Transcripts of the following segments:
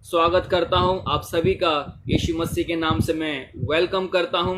स्वागत करता हूं आप सभी का। यीशु मसीह के नाम से मैं वेलकम करता हूं।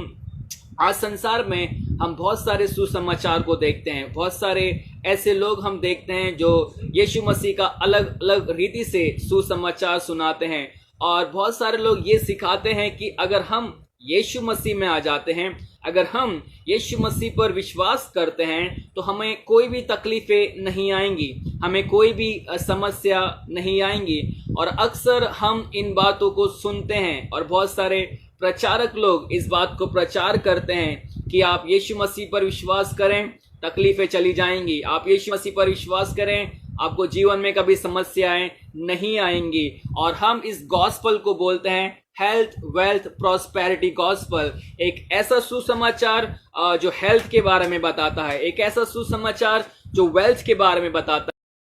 आज संसार में हम बहुत सारे सुसमाचार को देखते हैं। बहुत सारे ऐसे लोग हम देखते हैं जो यीशु मसीह का अलग अलग रीति से सुसमाचार सुनाते हैं। और बहुत सारे लोग ये सिखाते हैं कि अगर हम यीशु मसीह में आ जाते हैं, अगर हम यीशु मसीह पर विश्वास करते हैं तो हमें कोई भी तकलीफें नहीं आएंगी, हमें कोई भी समस्या नहीं आएंगी। और अक्सर हम इन बातों को सुनते हैं और बहुत सारे प्रचारक लोग इस बात को प्रचार करते हैं कि आप यीशु मसीह पर विश्वास करें, तकलीफें चली जाएंगी। आप यीशु मसीह पर विश्वास करें, आपको जीवन में कभी समस्याएं नहीं आएंगी। और हम इस गॉस्पल को बोलते हैं हेल्थ वेल्थ प्रॉस्पेरिटी गॉस्पल। एक ऐसा सुसमाचार जो हेल्थ के बारे में बताता है, एक ऐसा सुसमाचार जो वेल्थ के बारे में बताता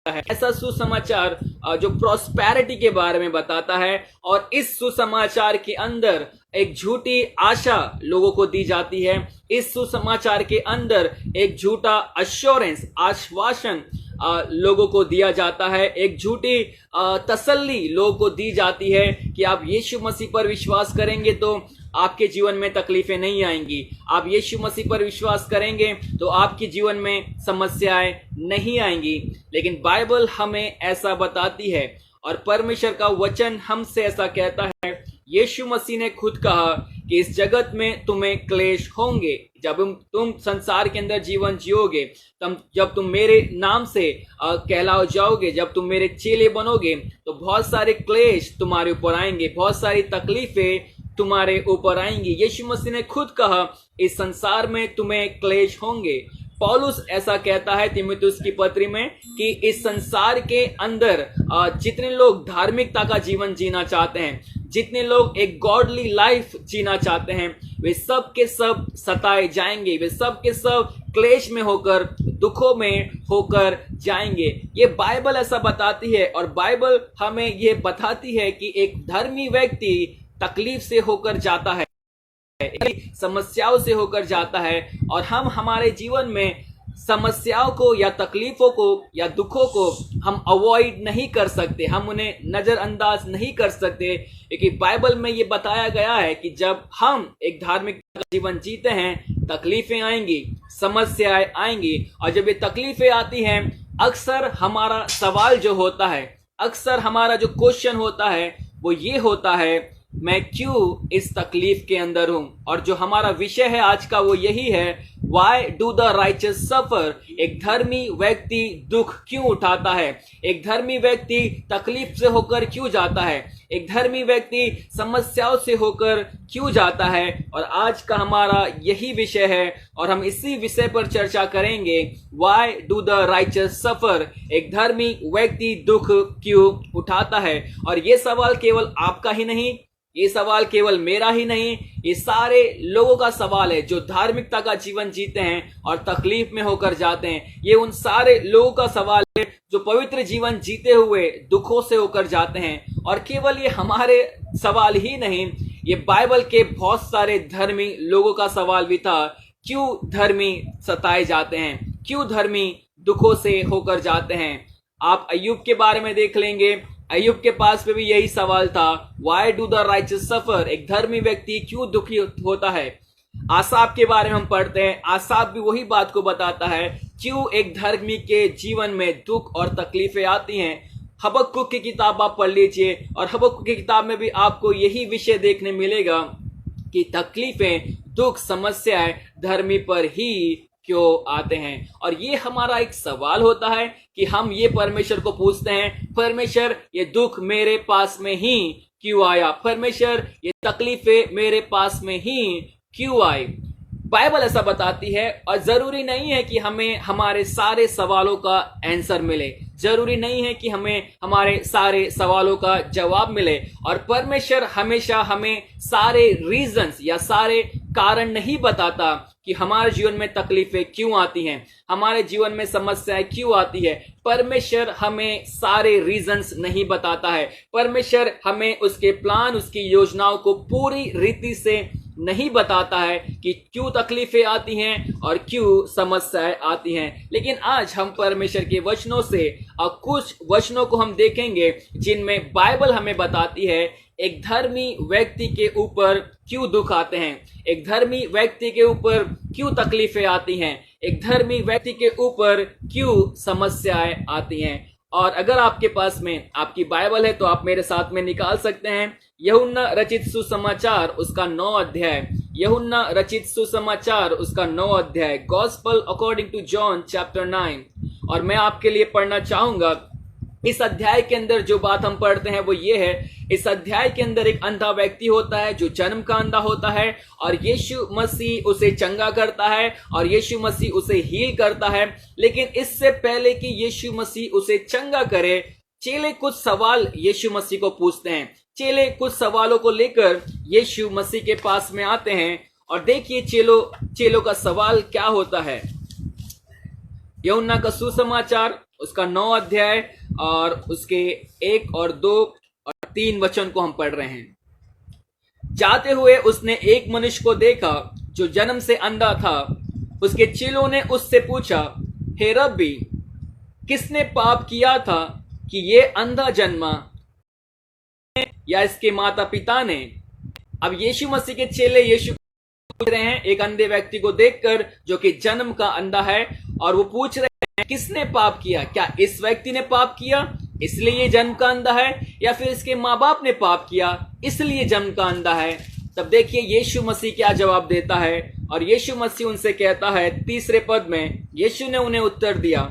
है, ऐसा सुसमाचार जो प्रॉस्पेरिटी के बारे में बताता है। और इस सुसमाचार के अंदर एक झूठी आशा लोगों को दी जाती है। इस सुसमाचार के अंदर एक झूठा अश्योरेंस, आश्वासन लोगों को दिया जाता है। एक झूठी तसल्ली लोगों को दी जाती है कि आप यीशु मसीह पर विश्वास करेंगे तो आपके जीवन में तकलीफें नहीं आएंगी, आप यीशु मसीह पर विश्वास करेंगे तो आपके जीवन में समस्याएं नहीं आएंगी। लेकिन बाइबल हमें ऐसा बताती है और परमेश्वर का वचन हमसे ऐसा कहता है। यीशु मसीह ने खुद कहा कि इस जगत में तुम्हें क्लेश होंगे। जब तुम संसार के अंदर जीवन जियोगे, जब तुम मेरे नाम से कहलाओ जाओगे, जब तुम मेरे चेले बनोगे तो बहुत सारे क्लेश तुम्हारे ऊपर आएंगे, बहुत सारी तकलीफें तुम्हारे ऊपर आएंगी। यीशु मसीह ने खुद कहा इस संसार में तुम्हें क्लेश होंगे। पौलुस ऐसा कहता है तीमुथियुस की पत्री में कि इस संसार के अंदर जितने लोग धार्मिकता का जीवन जीना चाहते हैं, जितने लोग एक गॉडली लाइफ जीना चाहते हैं, वे सब के सब सताए जाएंगे, वे सब के सब क्लेश में होकर, दुखों में होकर जाएंगे। ये बाइबल ऐसा बताती है। और बाइबल हमें ये बताती है कि एक धर्मी व्यक्ति तकलीफ से होकर जाता है, समस्याओं से होकर जाता है। और हम हमारे जीवन में समस्याओं को या तकलीफों को या दुखों को हम अवॉइड नहीं कर सकते, हम उन्हें नजरअंदाज नहीं कर सकते, क्योंकि बाइबल में ये बताया गया है कि जब हम एक धार्मिक जीवन जीते हैं तकलीफें आएंगी, समस्याएं आएंगी। और जब ये तकलीफें आती हैं, अक्सर हमारा सवाल जो होता है, अक्सर हमारा जो क्वेश्चन होता है वो ये होता है, मैं क्यों इस तकलीफ के अंदर हूं। और जो हमारा विषय है आज का वो यही है, Why do the righteous suffer? एक धर्मी व्यक्ति दुख क्यों उठाता है, एक धर्मी व्यक्ति तकलीफ से होकर क्यों जाता है, एक धर्मी व्यक्ति समस्याओं से होकर क्यों जाता है। और आज का हमारा यही विषय है और हम इसी विषय पर चर्चा करेंगे। Why do the righteous suffer? एक धर्मी व्यक्ति दुख क्यों उठाता है। और ये सवाल केवल आपका ही नहीं, ये सवाल केवल मेरा ही नहीं, ये सारे लोगों का सवाल है जो धार्मिकता का जीवन जीते हैं और तकलीफ में होकर जाते हैं। ये उन सारे लोगों का सवाल है जो पवित्र जीवन जीते हुए दुखों से होकर जाते हैं। और केवल ये हमारे सवाल ही नहीं, ये बाइबल के बहुत सारे धर्मी लोगों का सवाल भी था। क्यों धर्मी सताए जाते हैं, क्यों धर्मी दुखों से होकर जाते हैं। आप अय्यूब के बारे में देख लेंगे, अय्यूब के पास में भी यही सवाल था, Why do the righteous suffer? एक धर्मी व्यक्ति क्यों दुखी होता है। आसाब के बारे में हम पढ़ते हैं, आसाब भी वही बात को बताता है, क्यों एक धर्मी के जीवन में दुख और तकलीफें आती हैं। हबक्कुक की किताब आप पढ़ लीजिए और हबक्कुक की किताब में भी आपको यही विषय देखने मिलेगा कि तकलीफें, दुख, समस्याएं धर्मी पर ही क्यों आते हैं। और ये हमारा एक सवाल होता है कि हम ये परमेश्वर को पूछते हैं, परमेश्वर ये दुख मेरे पास में ही क्यों आया, परमेश्वर ये तकलीफें मेरे पास में ही क्यों आई। बाइबल ऐसा बताती है। और जरूरी नहीं है कि हमें हमारे सारे सवालों का आंसर मिले, जरूरी नहीं है कि हमें हमारे सारे सवालों का जवाब मिले। और परमेश्वर हमेशा हमें सारे रीजंस या सारे कारण नहीं बताता कि हमारे जीवन में तकलीफें क्यों आती हैं, हमारे जीवन में समस्याएं क्यों आती है। परमेश्वर हमें सारे रीजंस नहीं बताता है। परमेश्वर हमें उसके प्लान, उसकी योजनाओं को पूरी रीति से नहीं बताता है कि क्यों तकलीफें आती हैं और क्यों समस्याएं आती हैं। लेकिन आज हम परमेश्वर के वचनों से कुछ वचनों को हम देखेंगे जिनमें बाइबल हमें बताती है एक धर्मी व्यक्ति के ऊपर क्यों दुख आते हैं, एक धर्मी व्यक्ति के ऊपर क्यों तकलीफें आती हैं, एक धर्मी व्यक्ति के ऊपर क्यों समस्याएं आती हैं। और अगर आपके पास में आपकी बाइबल है तो आप मेरे साथ में निकाल सकते हैं यूहन्ना रचित सुसमाचार उसका 9 अध्याय, यूहन्ना रचित सुसमाचार उसका 9 अध्याय, gospel according to John chapter 9। और मैं आपके लिए पढ़ना चाहूंगा। इस अध्याय के अंदर जो बात हम पढ़ते हैं वो ये है, इस अध्याय के अंदर एक अंधा व्यक्ति होता है जो जन्म का अंधा होता है और यीशु मसीह उसे चंगा करता है और यीशु मसीह उसे हील करता है। लेकिन इससे पहले कि यीशु मसीह उसे चंगा करे, चेले कुछ सवाल यीशु मसीह को पूछते हैं। चेले कुछ सवालों को लेकर यीशु मसीह के पास में आते हैं और देखिए चेलों का सवाल क्या होता है। यूहन्ना का सुसमाचार उसका 9 अध्याय और उसके 1 और 2 और 3 वचन को हम पढ़ रहे हैं। जाते हुए उसने एक मनुष्य को देखा जो जन्म से अंधा था। उसके चेलों ने उससे पूछा, हे रब्बी, किसने पाप किया था कि ये अंधा जन्मा, या इसके माता पिता ने? अब यीशु मसीह के चेले यीशु पूछ रहे हैं एक अंधे व्यक्ति को देखकर जो कि जन्म का अंधा है, और वो पूछ रहे हैं किसने पाप किया, क्या इस व्यक्ति ने पाप किया इसलिए ये जन्म का अंधा है, या फिर इसके माँ बाप ने पाप किया इसलिए जन्म का अंधा है। तब देखिए यीशु मसीह क्या जवाब देता है, और यीशु मसीह उनसे कहता है 3 पद में, यीशु ने उन्हें उत्तर दिया,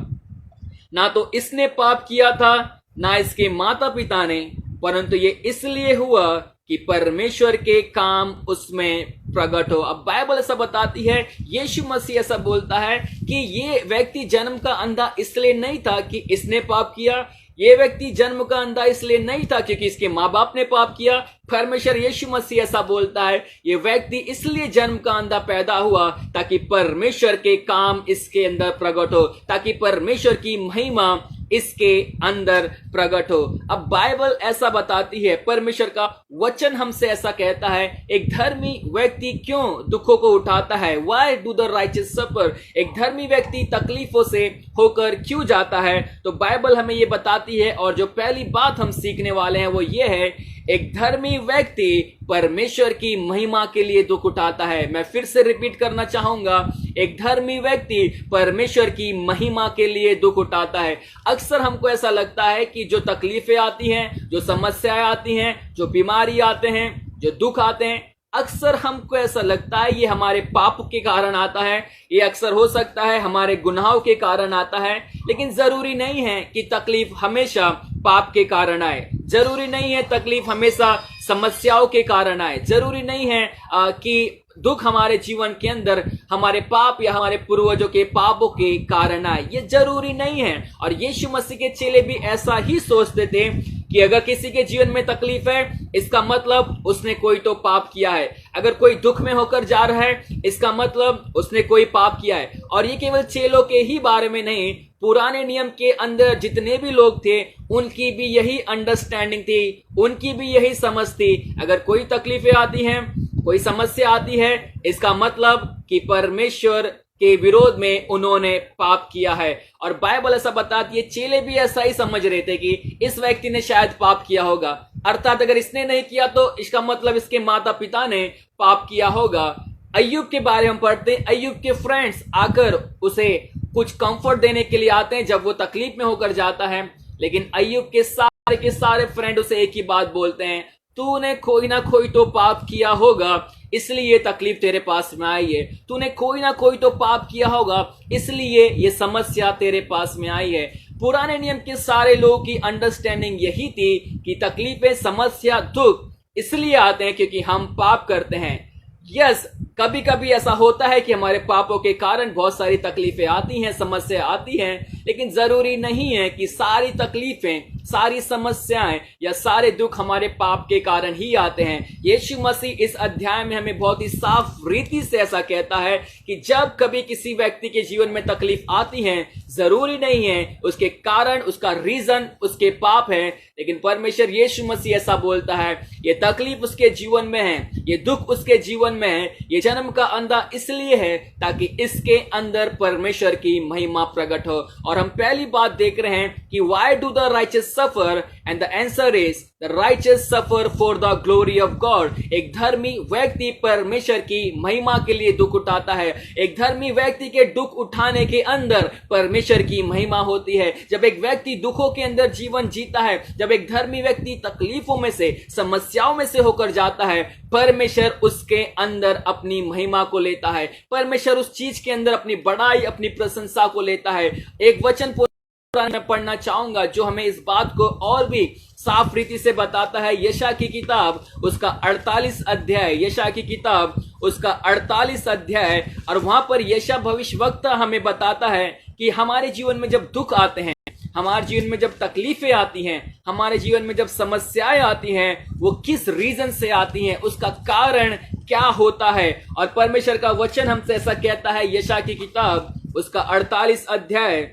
ना तो इसने पाप किया था ना इसके माता पिता ने, परंतु ये इसलिए हुआ कि परमेश्वर के काम उसमें प्रकट हो। अब बाइबल ऐसा बताती है, यीशु मसीह ऐसा बोलता है कि ये व्यक्ति जन्म का अंधा इसलिए नहीं था कि इसने पाप किया, ये व्यक्ति जन्म का अंधा इसलिए नहीं था क्योंकि इसके माँ बाप ने पाप किया। परमेश्वर यीशु मसीह ऐसा बोलता है, ये व्यक्ति इसलिए जन्म का अंधा पैदा हुआ ताकि परमेश्वर के काम इसके अंदर प्रकट हो, ताकि परमेश्वर की महिमा इसके अंदर प्रकट हो। अब बाइबल ऐसा बताती है, परमेश्वर का वचन हमसे ऐसा कहता है, एक धर्मी व्यक्ति क्यों दुखों को उठाता है, वाई डू द राइचियस सफर, एक धर्मी व्यक्ति तकलीफों से होकर क्यों जाता है। तो बाइबल हमें ये बताती है, और जो पहली बात हम सीखने वाले हैं वो ये है, एक धर्मी व्यक्ति परमेश्वर की महिमा के लिए दुख उठाता है। मैं फिर से रिपीट करना चाहूंगा, एक धर्मी व्यक्ति परमेश्वर की महिमा के लिए दुख उठाता है। अक्सर हमको ऐसा लगता है कि जो तकलीफें आती हैं, जो समस्याएं आती हैं, जो बीमारी आते हैं, जो दुख आते हैं, अक्सर हमको ऐसा लगता है ये हमारे पाप के कारण आता है, ये अक्सर हो सकता है हमारे गुनाहों के कारण आता है। लेकिन जरूरी नहीं है कि तकलीफ हमेशा पाप के कारण आए, जरूरी नहीं है तकलीफ हमेशा समस्याओं के कारण आए, जरूरी नहीं है कि दुख हमारे जीवन के अंदर हमारे पाप या हमारे पूर्वजों के पापों के कारण आए, ये जरूरी नहीं है। और यीशु मसीह के चेले भी ऐसा ही सोचते थे कि अगर किसी के जीवन में तकलीफ है, इसका मतलब उसने कोई तो पाप किया है। अगर कोई दुख में होकर जा रहा है, इसका मतलब उसने कोई पाप किया है। और ये केवल चेलों के ही बारे में नहीं, पुराने नियम के अंदर जितने भी लोग थे उनकी भी यही अंडरस्टैंडिंग थी, उनकी भी यही समझ थी। अगर कोई तकलीफें आती हैं, कोई समस्या आती है, इसका मतलब कि परमेश्वर के विरोध में उन्होंने पाप किया है। और बाइबल ऐसा बताती है, चेले भी ऐसा ही समझ रहे थे कि इस व्यक्ति ने शायद पाप किया होगा, अर्थात अगर इसने नहीं किया तो इसका मतलब इसके माता पिता ने पाप किया होगा। अय्यूब के बारे में पढ़ते हैं, अय्यूब के फ्रेंड्स आकर उसे कुछ कंफर्ट देने के लिए आते हैं जब वो तकलीफ में होकर जाता है, लेकिन अय्यूब के सारे फ्रेंड उसे एक ही बात बोलते हैं, तूने कोई ना कोई तो पाप किया होगा इसलिए ये तकलीफ तेरे पास में आई है, तूने कोई ना कोई तो पाप किया होगा इसलिए ये समस्या तेरे पास में आई है। पुराने नियम के सारे लोगों की अंडरस्टैंडिंग यही थी कि तकलीफें, समस्या, दुख इसलिए आते हैं क्योंकि हम पाप करते हैं। यस, कभी कभी ऐसा होता है कि हमारे पापों के कारण बहुत सारी तकलीफें आती हैं, समस्या आती हैं, लेकिन जरूरी नहीं है कि सारी तकलीफें सारी समस्याएं या सारे दुख हमारे पाप के कारण ही आते हैं। यीशु मसीह इस अध्याय में हमें बहुत ही साफ रीति से ऐसा कहता है कि जब कभी किसी व्यक्ति के जीवन में तकलीफ आती है, जरूरी नहीं है उसके कारण, उसका रीजन उसके पाप है, लेकिन परमेश्वर यीशु मसीह ऐसा बोलता है ये तकलीफ उसके जीवन में है, ये दुख उसके जीवन में है, ये जन्म का अंधा इसलिए है ताकि इसके अंदर परमेश्वर की महिमा प्रकट हो। और हम पहली बात देख रहे हैं कि why do the righteous suffer, and the answer is the righteous suffer for the glory of God. एक धर्मी व्यक्ति परमेश्वर की महिमा के लिए दुख उठाता है। एक धर्मी व्यक्ति के दुख उठाने के अंदर परमेश्वर की महिमा होती है। जब एक व्यक्ति दुखों के अंदर जीवन जीता है, जब एक धर्मी व्यक्ति तकलीफों में से, समस्याओं में से होकर जाता है, परमेश्वर उसके अंदर अपनी महिमा को लेता है। परमेश्वर उस चीज के अंदर अपनी बड़ाई, अपनी प्रशंसा को लेता है। एक वचन मैं पढ़ना चाहूंगा जो हमें इस बात को और भी साफ रीति से बताता है। यशा की किताब उसका 48 अध्याय, यशा की किताब उसका 48 अध्याय, और वहां पर यशा भविष्यवक्ता हमें बताता है कि हमारे जीवन में जब दुख आते हैं, हमारे जीवन में जब तकलीफें आती हैं, हमारे जीवन में जब समस्याएं आती हैं, वो किस रीजन से आती हैं, उसका कारण क्या होता है। और परमेश्वर का वचन हमसे ऐसा कहता है, यशा की किताब उसका 48 अध्याय,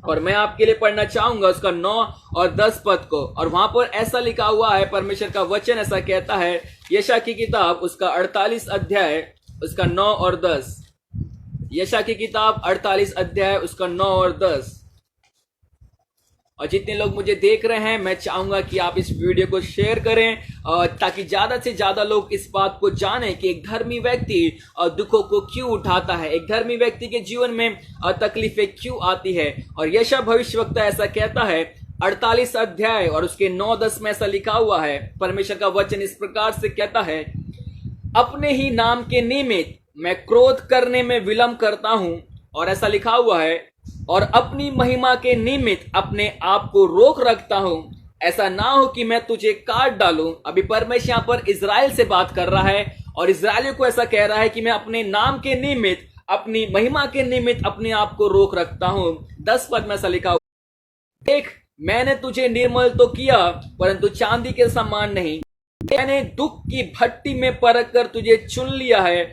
और मैं आपके लिए पढ़ना चाहूंगा उसका 9 और 10 पद को। और वहां पर ऐसा लिखा हुआ है, परमेश्वर का वचन ऐसा कहता है, यशा की किताब उसका 48 अध्याय उसका 9 और 10। यशा की किताब 48 अध्याय उसका 9 और 10। और जितने लोग मुझे देख रहे हैं, मैं चाहूंगा कि आप इस वीडियो को शेयर करें, ताकि ज्यादा से ज्यादा लोग इस बात को जानें कि एक धर्मी व्यक्ति दुखों को क्यों उठाता है, एक धर्मी व्यक्ति के जीवन में तकलीफें क्यों आती है। और यशा भविष्यवक्ता ऐसा कहता है 48 अध्याय और उसके 9-10 में ऐसा लिखा हुआ है। परमेश्वर का वचन इस प्रकार से कहता है, अपने ही नाम के निमित्त मैं क्रोध करने में विलंब करता हूं, और ऐसा लिखा हुआ है, और अपनी महिमा के निमित्त अपने आप को रोक रखता हूं, ऐसा ना हो कि मैं तुझे काट डालूं। अभी परमेश्वर यहां पर इजराइल से बात कर रहा है और इजराइलियों को ऐसा कह रहा है कि मैं अपने नाम के निमित्त, अपनी महिमा के निमित्त अपने आप को रोक रखता हूं। 10 पद में ऐसा लिखा हुआ, देख मैंने तुझे निर्मल तो किया परंतु चांदी के समान नहीं, मैंने दुख की भट्टी में परख कर तुझे चुन लिया है।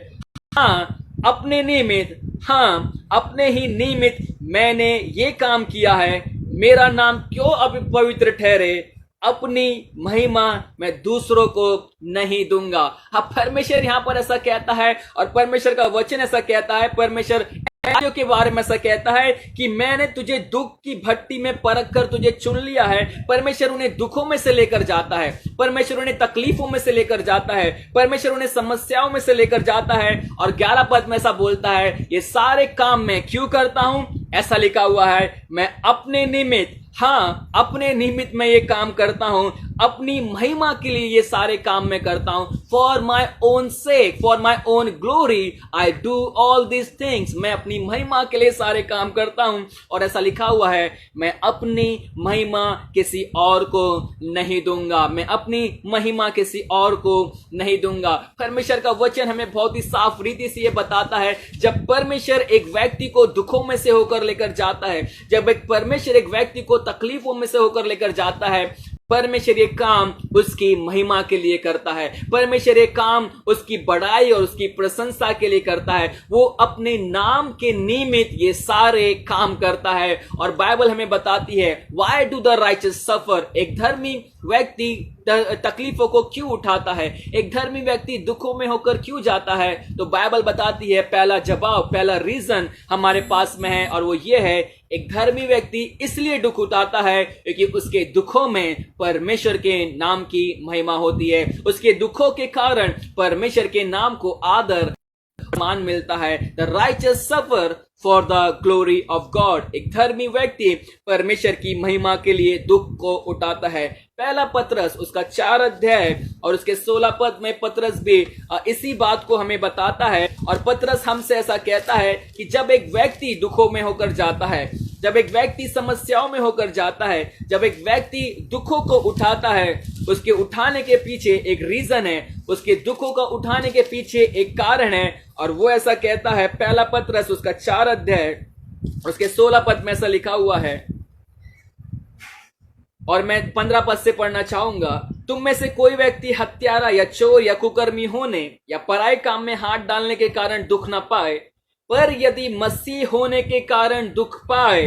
हाँ अपने निमित्त, हाँ अपने ही निमित्त मैंने ये काम किया है, मेरा नाम क्यों अपवित्र ठहरे, अपनी महिमा मैं दूसरों को नहीं दूंगा। हाँ परमेश्वर यहां पर ऐसा कहता है, और परमेश्वर का वचन ऐसा कहता है, परमेश्वर के बारे में ऐसा कहता है कि मैंने तुझे दुख की भट्टी में परख कर तुझे चुन लिया है। परमेश्वर उन्हें दुखों में से लेकर जाता है, परमेश्वर उन्हें तकलीफों में से लेकर जाता है, परमेश्वर उन्हें समस्याओं में से लेकर जाता है। और 11 पद में ऐसा बोलता है, ये सारे काम मैं क्यों करता हूं, ऐसा लिखा हुआ है, मैं अपने निमित्त, हाँ अपने निमित्त मैं ये काम करता हूं, अपनी महिमा के लिए ये सारे काम मैं करता हूं। For my own sec, for my own glory I do all this things, मैं अपनी महिमा के लिए सारे काम करता हूं। और ऐसा लिखा हुआ है, मैं अपनी महिमा किसी और को नहीं दूंगा, मैं अपनी महिमा किसी और को नहीं दूंगा। परमेश्वर का वचन हमें बहुत ही साफ रीति से ये बताता है, जब परमेश्वर एक व्यक्ति को दुखों में से होकर लेकर जाता है, जब एक परमेश्वर एक व्यक्ति को तकलीफों में से होकर लेकर जाता है, परमेश्वर ये काम उसकी महिमा के लिए करता है, परमेश्वर ये काम उसकी बड़ाई और उसकी प्रशंसा के लिए करता है। वो अपने नाम के निमित्त ये सारे काम करता है। और बाइबल हमें बताती है, व्हाई डू द राइचस सफर, एक धर्मी व्यक्ति तकलीफों को क्यों उठाता है, एक धर्मी व्यक्ति दुखों में होकर क्यों जाता है। तो बाइबल बताती है, पहला जवाब, पहला रीजन हमारे पास में है, और वो ये है, एक धर्मी व्यक्ति इसलिए दुख उठाता है क्योंकि उसके दुखों में परमेश्वर के नाम की महिमा होती है, उसके दुखों के कारण परमेश्वर के नाम को आदर मान मिलता है। The righteous suffer for the glory of God, एक धर्मी व्यक्ति परमेश्वर की महिमा के लिए दुख को उठाता है। पहला पतरस उसका 4 अध्याय और उसके 16 पद में पतरस भी इसी बात को हमें बताता है। और पतरस हमसे ऐसा कहता है कि जब एक व्यक्ति दुखों में होकर जाता है, जब एक व्यक्ति समस्याओं में होकर जाता है, जब एक व्यक्ति दुखों को उठाता है, उसके उठाने के पीछे एक रीजन है, उसके दुखों को उठाने के पीछे एक कारण है। और वो ऐसा कहता है, पहला पतरस उसका 4 अध्याय उसके 16 पद में ऐसा लिखा हुआ है, और मैं 15 पद से पढ़ना चाहूंगा। तुम में से कोई व्यक्ति हत्यारा या चोर या कुकर्मी होने या पराये काम में हाथ डालने के कारण दुख न पाए, पर यदि मसीह होने के कारण दुख पाए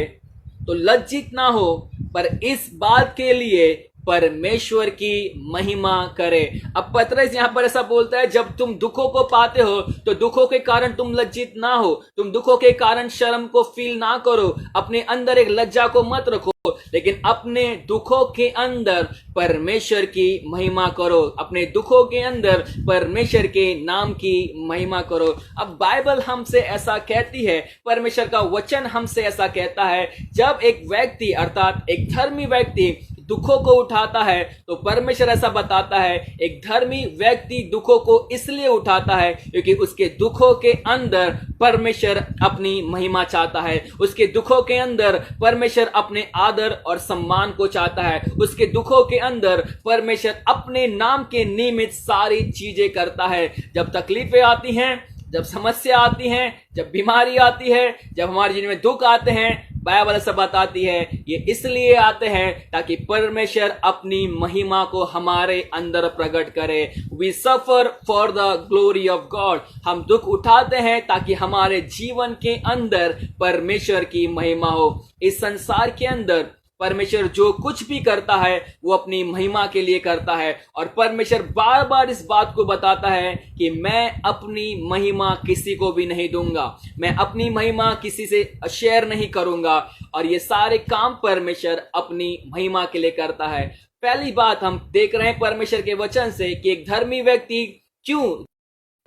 तो लज्जित ना हो, पर इस बात के लिए परमेश्वर की महिमा करे। अब पतरस यहां पर ऐसा बोलता है, जब तुम दुखों को पाते हो तो दुखों के कारण तुम लज्जित ना हो, तुम दुखों के कारण शर्म को फील ना करो, अपने अंदर एक लज्जा को मत रखो, लेकिन अपने दुखों के अंदर परमेश्वर की महिमा करो, अपने दुखों के अंदर परमेश्वर के नाम की महिमा करो। अब बाइबल हमसे ऐसा कहती है, परमेश्वर का वचन हमसे ऐसा कहता है, जब एक व्यक्ति अर्थात एक धर्मी व्यक्ति दुखों को उठाता है तो परमेश्वर ऐसा बताता है, एक धर्मी व्यक्ति दुखों को इसलिए उठाता है क्योंकि उसके दुखों के अंदर परमेश्वर अपनी महिमा चाहता है, उसके दुखों के अंदर परमेश्वर अपने आदर और सम्मान को चाहता है, उसके दुखों के अंदर परमेश्वर अपने नाम के निमित्त सारी चीजें करता है। जब तकलीफें आती हैं, जब समस्या आती हैं, जब बीमारी आती है, जब हमारे जीवन में दुख आते हैं, बाइबल ऐसा बताती है ये इसलिए आते हैं ताकि परमेश्वर अपनी महिमा को हमारे अंदर प्रकट करे। We suffer for the glory of God. हम दुख उठाते हैं ताकि हमारे जीवन के अंदर परमेश्वर की महिमा हो। इस संसार के अंदर परमेश्वर जो कुछ भी करता है वो अपनी महिमा के लिए करता है, और परमेश्वर बार बार इस बात को बताता है कि मैं अपनी महिमा किसी को भी नहीं दूंगा, मैं अपनी महिमा किसी से शेयर नहीं करूंगा, और ये सारे काम परमेश्वर अपनी महिमा के लिए करता है। पहली बात हम देख रहे हैं परमेश्वर के वचन से कि एक धर्मी व्यक्ति क्यों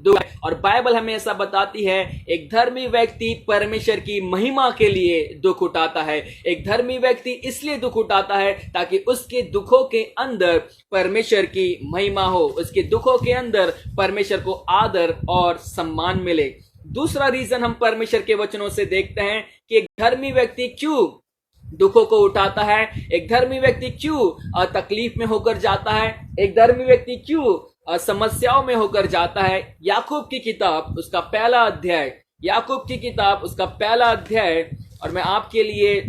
दुख, और बाइबल हमें ऐसा बताती है एक धर्मी व्यक्ति परमेश्वर की महिमा के लिए दुख उठाता है। एक धर्मी व्यक्ति इसलिए दुख उठाता है ताकि उसके दुखों के अंदर परमेश्वर की महिमा हो, उसके दुखों के अंदर परमेश्वर को आदर और सम्मान मिले। दूसरा रीजन हम परमेश्वर के वचनों से देखते हैं कि एक धर्मी व्यक्ति क्यों दुखों को उठाता है, एक धर्मी व्यक्ति क्यों तकलीफ में होकर जाता है, एक धर्मी व्यक्ति क्यों समस्याओं में होकर जाता है। याकूब की किताब उसका पहला अध्याय, याकूब की किताब उसका पहला अध्याय, और मैं आपके लिए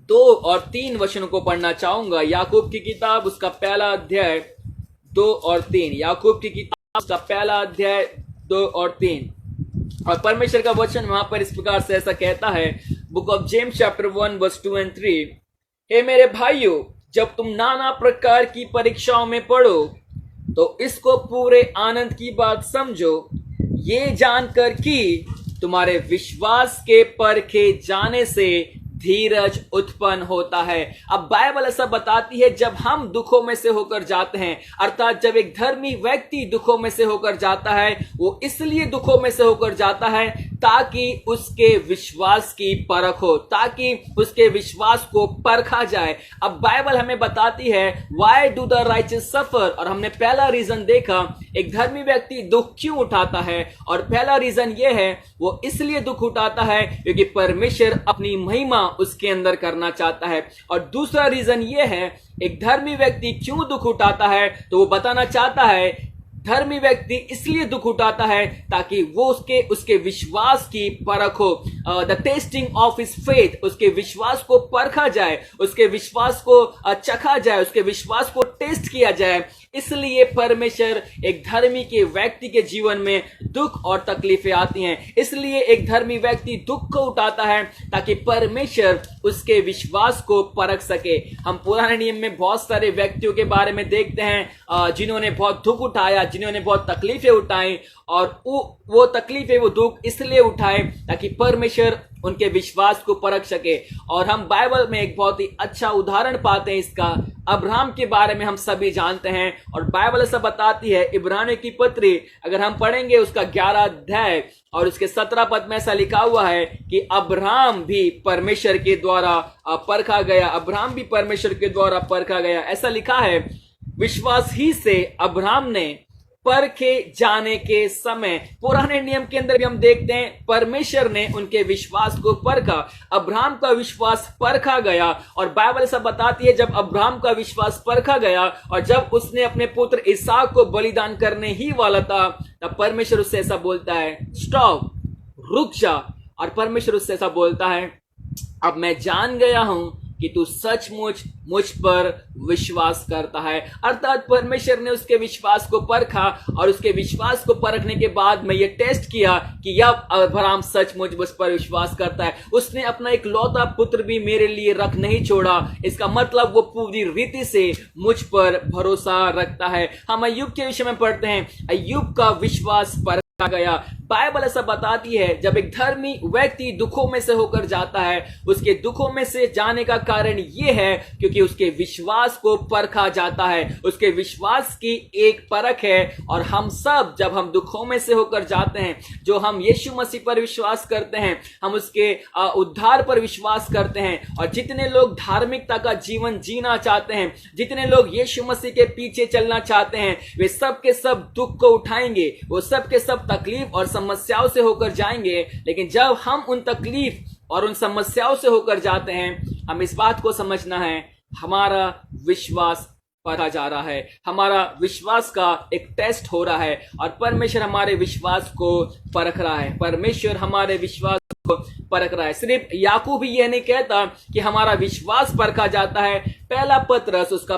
2 और 3 वचनों को पढ़ना चाहूंगा। याकूब की किताब उसका पहला अध्याय 2 और 3, याकूब की किताब उसका पहला अध्याय 2 और 3, और परमेश्वर का वचन वहां पर इस प्रकार से ऐसा कहता है, book of James chapter 1 verse 2 and 3, हे मेरे भाइयों, जब तुम नाना प्रकार की परीक्षाओं में पड़ो तो इसको पूरे आनंद की बात समझो, ये जानकर कि तुम्हारे विश्वास के परखे जाने से धीरज उत्पन्न होता है। अब बाइबल ऐसा बताती है जब हम दुखों में से होकर जाते हैं, अर्थात जब एक धर्मी व्यक्ति दुखों में से होकर जाता है, वो इसलिए दुखों में से होकर जाता है ताकि उसके विश्वास की परख हो, ताकि उसके विश्वास को परखा जाए। अब बाइबल हमें बताती है व्हाई डू द राइचस सफर, और हमने पहला रीजन देखा एक धर्मी व्यक्ति दुख क्यों उठाता है, और पहला रीजन यह है वो इसलिए दुख उठाता है क्योंकि परमेश्वर अपनी महिमा उसके अंदर करना चाहता है। और दूसरा रीजन यह है एक धर्मी व्यक्ति क्यों दुख उठाता है, तो वो बताना चाहता है धर्मी व्यक्ति इसलिए दुख उठाता है ताकि वो उसके विश्वास की परख हो, the testing of his faith, उसके विश्वास को परखा जाए, उसके विश्वास को चखा जाए, उसके विश्वास को टेस्ट किया जाए। इसलिए परमेश्वर एक धर्मी के व्यक्ति के जीवन में दुख और तकलीफें आती हैं, इसलिए एक धर्मी व्यक्ति दुख को उठाता है ताकि परमेश्वर उसके विश्वास को परख सके। हम पुराने नियम में बहुत सारे व्यक्तियों के बारे में देखते हैं जिन्होंने बहुत दुख उठाया, जिन्होंने बहुत तकलीफें उठाई, और वो तकलीफें वो दुख इसलिए उठाए ताकि परमेश्वर उनके विश्वास को परख सके। और हम बाइबल में एक बहुत ही अच्छा उदाहरण पाते हैं इसका, अब्राहम के बारे में हम सभी जानते हैं, और बाइबल ऐसा बताती है इब्रानियों की पत्री अगर हम पढ़ेंगे उसका 11 अध्याय और उसके 17 पद में ऐसा लिखा हुआ है कि अब्राहम भी परमेश्वर के द्वारा परखा गया, अब्राहम भी परमेश्वर के द्वारा परखा गया। ऐसा लिखा है विश्वास ही से अब्राहम ने परखे जाने के समय, पुराने नियम के अंदर भी हम देखते हैं परमेश्वर ने उनके विश्वास को परखा, अब्राहम का विश्वास परखा गया। और बाइबल ऐसा बताती है जब अब्राहम का विश्वास परखा गया और जब उसने अपने पुत्र इसहाक को बलिदान करने ही वाला था, तब परमेश्वर उससे ऐसा बोलता है स्टॉप, रुक जा। और परमेश्वर उससे ऐसा बोलता है अब मैं जान गया हूं कि तू सचमुच मुझ पर विश्वास करता है। अर्थात परमेश्वर ने उसके विश्वास को परखा और उसके विश्वास को परखने के बाद में ये टेस्ट किया कि अब अब्राहम सचमुच मुझ पर विश्वास करता है। उसने अपना एक लौता पुत्र भी मेरे लिए रख नहीं छोड़ा। इसका मतलब वो पूरी रीति से मुझ पर भरोसा रखता है। हम अय्यूब के विषय में पढ़ते हैं, अय्यूब का विश्वास परखा गया। बाइबल ऐसा बताती है जब एक धर्मी व्यक्ति दुखों में से होकर जाता है, उसके दुखों में से जाने का कारण यह है क्योंकि उसके विश्वास को परखा जाता है। उसके विश्वास की एक परख है। और हम सब जब हम दुखों में से होकर जाते हैं, जो हम यीशु मसीह पर विश्वास करते हैं, हम उसके उद्धार पर विश्वास करते हैं, और जितने लोग धार्मिकता का जीवन जीना चाहते हैं, जितने लोग यीशु मसीह के पीछे चलना चाहते हैं, वे सब के सब दुख को उठाएंगे, वो सब के सब तकलीफ और समस्याओं से होकर जाएंगे। लेकिन जब हम उन तकलीफ और उन समस्याओं से होकर जाते हैं, हम इस बात को समझना है, हमारा विश्वास परखा जा रहा है, हमारा विश्वास का एक टेस्ट हो रहा है और परमेश्वर हमारे विश्वास को परख रहा है। परमेश्वर हमारे विश्वास को परख रहा है। सिर्फ याकूब ही यह नहीं कहता कि हमारा विश्वास परखा जाता है। पहला पतरस उसका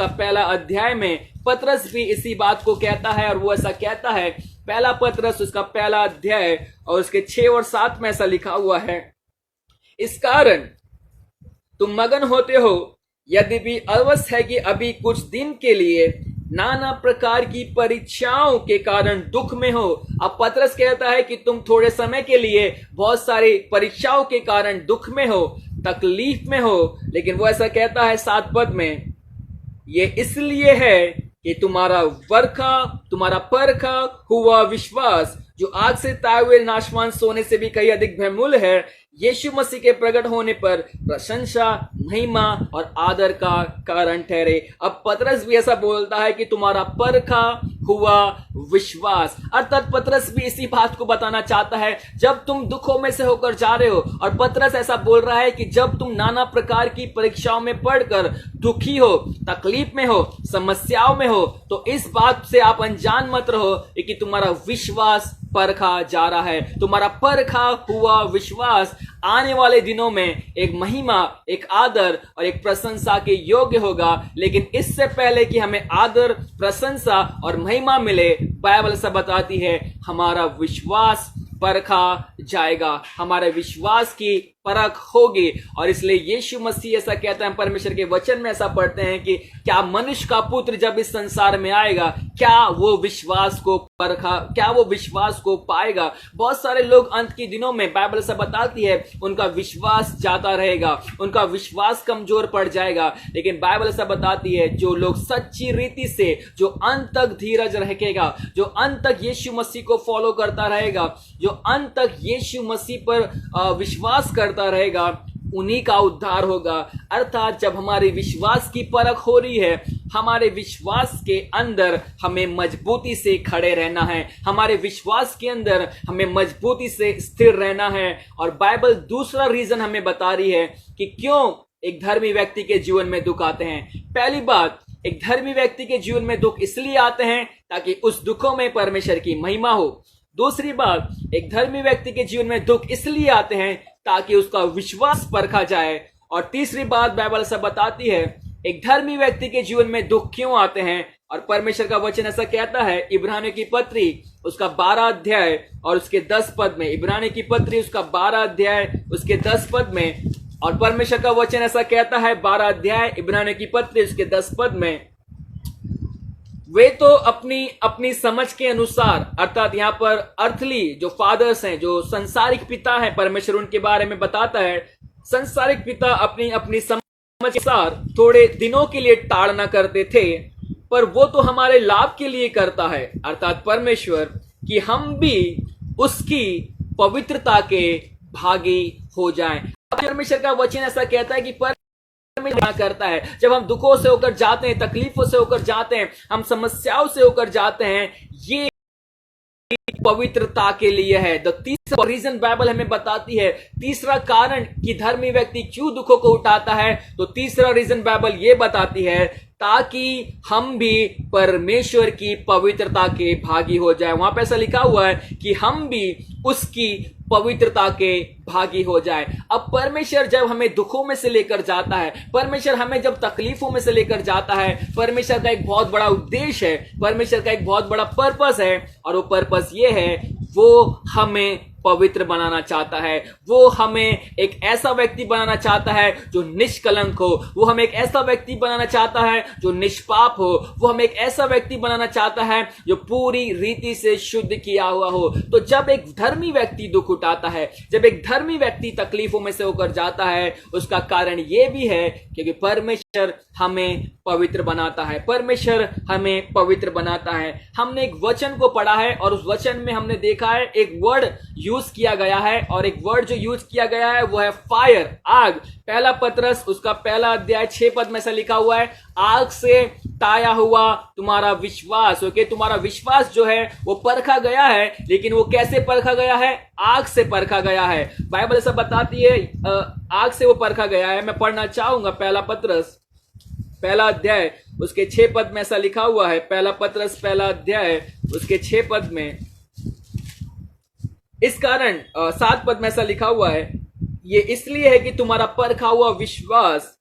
पहला अध्याय में पतरस भी इसी बात को कहता है, और वो ऐसा कहता है। पहला पतरस उसका पहला अध्याय और उसके 6 और 7 में ऐसा लिखा हुआ है, इस कारण तुम मगन होते हो, यद्यपि अवश्य है कि अभी कुछ दिन के लिए नाना प्रकार की परीक्षाओं के कारण दुख में हो। अब पतरस कहता है कि तुम थोड़े समय के लिए बहुत सारी परीक्षाओं के कारण दुख में हो, तकलीफ में हो, लेकिन वो ऐसा कहता है 7 पद में, ये इसलिए है कि तुम्हारा परखा हुआ विश्वास, जो आग से ताए हुए नाशवान सोने से भी कहीं अधिक बहुमूल्य है, यीशु मसीह के प्रकट होने पर प्रशंसा, महिमा और आदर का कारण ठहरे। अब पतरस भी ऐसा बोलता है कि तुम्हारा परखा हुआ विश्वास, अर्थात पतरस भी इसी बात को बताना चाहता है। जब तुम दुखों में से होकर जा रहे हो, और पतरस ऐसा बोल रहा है कि जब तुम नाना प्रकार की परीक्षाओं में पढ़कर दुखी हो, तकलीफ में हो, समस्याओं में हो, तो इस बात से आप अनजान मत रहो कि तुम्हारा विश्वास परखा जा रहा है। तुम्हारा परखा हुआ विश्वास आने वाले दिनों में एक महिमा, एक आदर और एक प्रशंसा के योग्य होगा। लेकिन इससे पहले कि हमें आदर, प्रशंसा और महिमा मिले, बाइबल से बताती है हमारा विश्वास परखा जाएगा, हमारे विश्वास की परख होगी। और इसलिए यीशु मसीह ऐसा कहता है, परमेश्वर के वचन में ऐसा पढ़ते हैं कि क्या मनुष्य का पुत्र जब इस संसार में आएगा, क्या वो विश्वास को परखा, क्या वो विश्वास को पाएगा। बहुत सारे लोग अंत के दिनों में, बाइबल से बताती है, उनका विश्वास जाता रहेगा, उनका विश्वास कमजोर पड़ जाएगा। लेकिन बाइबल से बताती है जो लोग सच्ची रीति से, जो अंत तक धीरज रखेगा, जो अंत तक यीशु मसीह को फॉलो करता रहेगा, जो अंत तक यीशु मसीह पर विश्वास करता रहेगा, उन्हीं का उद्धार होगा। अर्थात जब हमारे विश्वास की परख हो रही है, हमारे विश्वास के अंदर हमें मजबूती से खड़े रहना है, हमारे विश्वास के अंदर हमें मजबूती से स्थिर रहना है। और बाइबल दूसरा रीजन हमें बता रही है कि क्यों एक धर्मी व्यक्ति के जीवन में दुख आते हैं। पहली बात, एक धर्मी व्यक्ति के जीवन में दुख इसलिए आते हैं ताकि उस दुखों में परमेश्वर की महिमा हो। दूसरी बात, एक धर्मी व्यक्ति के जीवन में दुख इसलिए आते हैं ताकि उसका विश्वास परखा जाए। और तीसरी बात बाइबल से बताती है, एक धर्मी व्यक्ति के जीवन में दुख क्यों आते हैं, और परमेश्वर का वचन ऐसा कहता है इब्रानियों की पत्री उसका 12 अध्याय और उसके 10 पद में, इब्रानियों की पत्री उसका 12 अध्याय उसके 10 पद में, और परमेश्वर का वचन ऐसा कहता है 12 अध्याय इब्रानियों की पत्री उसके 10 पद में, वे तो अपनी अपनी समझ के अनुसार, अर्थात यहां पर अर्थली जो फादर्स हैं, जो संसारिक पिता हैं, परमेश्वर उनके बारे में बताता है, संसारिक पिता अपनी अपनी समझ के अनुसार थोड़े दिनों के लिए ताड़ना करते थे, पर वो तो हमारे लाभ के लिए करता है, अर्थात परमेश्वर, कि हम भी उसकी पवित्रता के भागी हो जाएं। परमेश्वर का वचन ऐसा कहता है कि करता है, जब हम दुखों से होकर जाते हैं, तकलीफों से होकर जाते हैं, हम समस्याओं से होकर जाते हैं, ये पवित्रता के लिए है। द तीसरा रीजन बाइबल हमें बताती है, तीसरा कारण कि धर्मी व्यक्ति क्यों दुखों को उठाता है, तो तीसरा रीजन बाइबल ये बताती है ताकि हम भी परमेश्वर की पवित्रता के भागी हो जाए। वहां पे ऐसा लिखा हुआ है कि हम भी उसकी पवित्रता के भागी हो जाए। अब परमेश्वर जब हमें दुखों में से लेकर जाता है, परमेश्वर हमें जब तकलीफों में से लेकर जाता है, परमेश्वर का एक बहुत बड़ा उद्देश्य है, परमेश्वर का एक बहुत बड़ा पर्पस है, और वो पर्पस ये है, वो हमें पवित्र बनाना चाहता है। वो हमें एक ऐसा व्यक्ति बनाना चाहता है जो निष्कलंक हो। वो हमें एक ऐसा व्यक्ति बनाना चाहता है जो निष्पाप हो। वो हमें एक ऐसा व्यक्ति बनाना चाहता है जो पूरी रीति से शुद्ध किया हुआ हो। तो जब एक धर्मी व्यक्ति दुख उठाता है, जब एक धर्मी व्यक्ति तकलीफों में से होकर जाता है, उसका कारण यह भी है क्योंकि परमेश्वर हमें पवित्र बनाता है। परमेश्वर हमें पवित्र बनाता है। हमने एक वचन को पढ़ा है और उस वचन में हमने देखा है एक वर्ड यूज किया गया है, और एक वर्ड जो यूज किया गया है वो है फायर, आग। पहला पतरस उसका पहला अध्याय 6 पद में से लिखा हुआ है, आग से ताया हुआ तुम्हारा विश्वास। ओके, तुम्हारा विश्वास जो है वो परखा गया है, लेकिन वो कैसे परखा गया है? आग से परखा गया है। बाइबल ऐसा बताती है आग से वो परखा गया है। मैं पढ़ना चाहूंगा पहला पतरस पहला अध्याय उसके 6 पद में ऐसा लिखा हुआ है। पहला पतरस पहला अध्याय उसके 6 पद में, इस कारण 7 पद में ऐसा लिखा हुआ है, ये इसलिए है कि तुम्हारा परखा हुआ विश्वास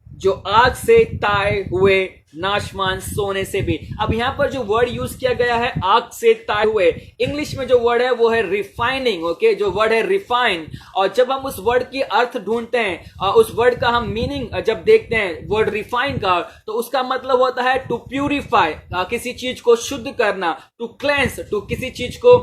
जो आग से ताए हुए नाशवान सोने से भी। अब यहां पर जो वर्ड यूज किया गया है आग से ताए हुए, इंग्लिश में जो वर्ड है वो है रिफाइनिंग। ओके, जो वर्ड है रिफाइन। और जब हम उस वर्ड की अर्थ ढूंढते हैं, उस वर्ड का हम मीनिंग जब देखते हैं वर्ड रिफाइन का, तो उसका मतलब होता है टू प्यूरिफाई, किसी चीज को शुद्ध करना, टू क्लेंस, टू किसी चीज को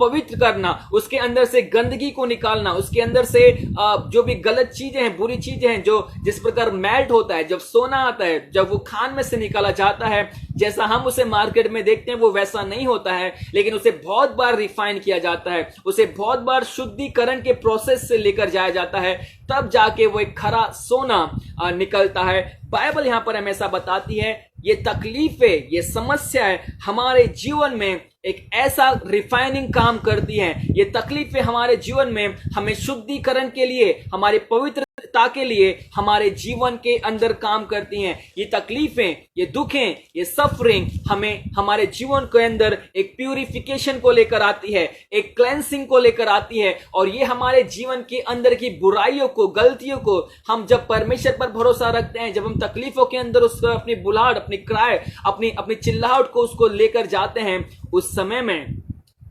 पवित्र करना, उसके अंदर से गंदगी को निकालना, उसके अंदर से जो भी गलत चीजें हैं, बुरी चीजें हैं, जो जिस प्रकार मेल्ट होता है, जब सोना आता है, जब वो खान में से निकाला जाता है, जैसा हम उसे मार्केट में देखते हैं वो वैसा नहीं होता है, लेकिन उसे बहुत बार रिफाइन किया जाता है, उसे बहुत बार शुद्धिकरण के प्रोसेस से लेकर जाया जाता है, तब जाके वो एक खरा सोना निकलता है। बाइबल यहां पर हमेशा बताती है ये तकलीफें, ये समस्याएं हमारे जीवन में एक ऐसा रिफाइनिंग काम करती हैं। ये तकलीफें हमारे जीवन में हमें शुद्धिकरण के लिए, हमारे पवित्रता के लिए हमारे जीवन के अंदर काम करती हैं। ये तकलीफें, ये दुखें, ये सफरिंग हमें हमारे जीवन के अंदर एक प्यूरिफिकेशन को लेकर आती है, एक क्लेंसिंग को लेकर आती है, और ये हमारे जीवन के अंदर की बुराइयों को, गलतियों को हम जब परमेश्वर पर भरोसा रखते हैं, जब हम तकलीफों के अंदर उसको अपनी बुलाहट, अपनी क्राय, अपनी चिल्लाहट को उसको लेकर जाते हैं, उस समय में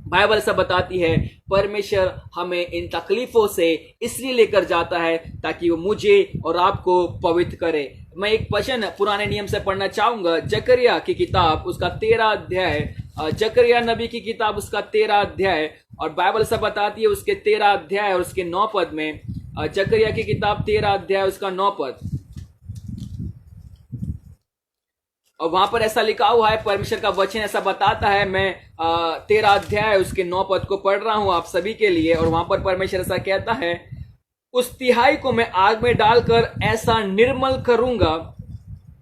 बाइबल ऐसा बताती है परमेश्वर हमें इन तकलीफों से इसलिए लेकर जाता है ताकि वो मुझे और आपको पवित्र करे। मैं एक वचन पुराने नियम से पढ़ना चाहूंगा, जकरिया की किताब उसका 13 अध्याय, जकरिया नबी की किताब उसका 13 अध्याय, और बाइबल ऐसा बताती है उसके 13 अध्याय और उसके 9 पद में, जकरिया की किताब 13 अध्याय उसका 9 पद, और वहां पर ऐसा लिखा हुआ है, परमेश्वर का वचन ऐसा बताता है, मैं 13 अध्याय उसके 9 पद को पढ़ रहा हूं आप सभी के लिए, और वहां पर परमेश्वर ऐसा कहता है, उस तिहाई को मैं आग में डालकर ऐसा निर्मल करूंगा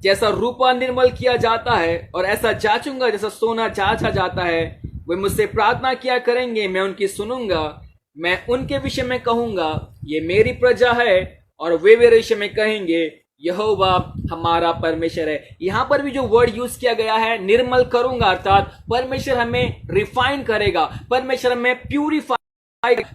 जैसा रूपा निर्मल किया जाता है, और ऐसा जांचूंगा जैसा सोना जांचा जाता है। वे मुझसे प्रार्थना किया करेंगे, मैं उनकी सुनूंगा, मैं उनके विषय में कहूंगा ये मेरी प्रजा है, और वे मेरे विषय में कहेंगे यहोवा हमारा परमेश्वर है। यहां पर भी जो वर्ड यूज किया गया है निर्मल करूंगा, अर्थात परमेश्वर हमें रिफाइन करेगा, परमेश्वर हमें प्यूरिफाई,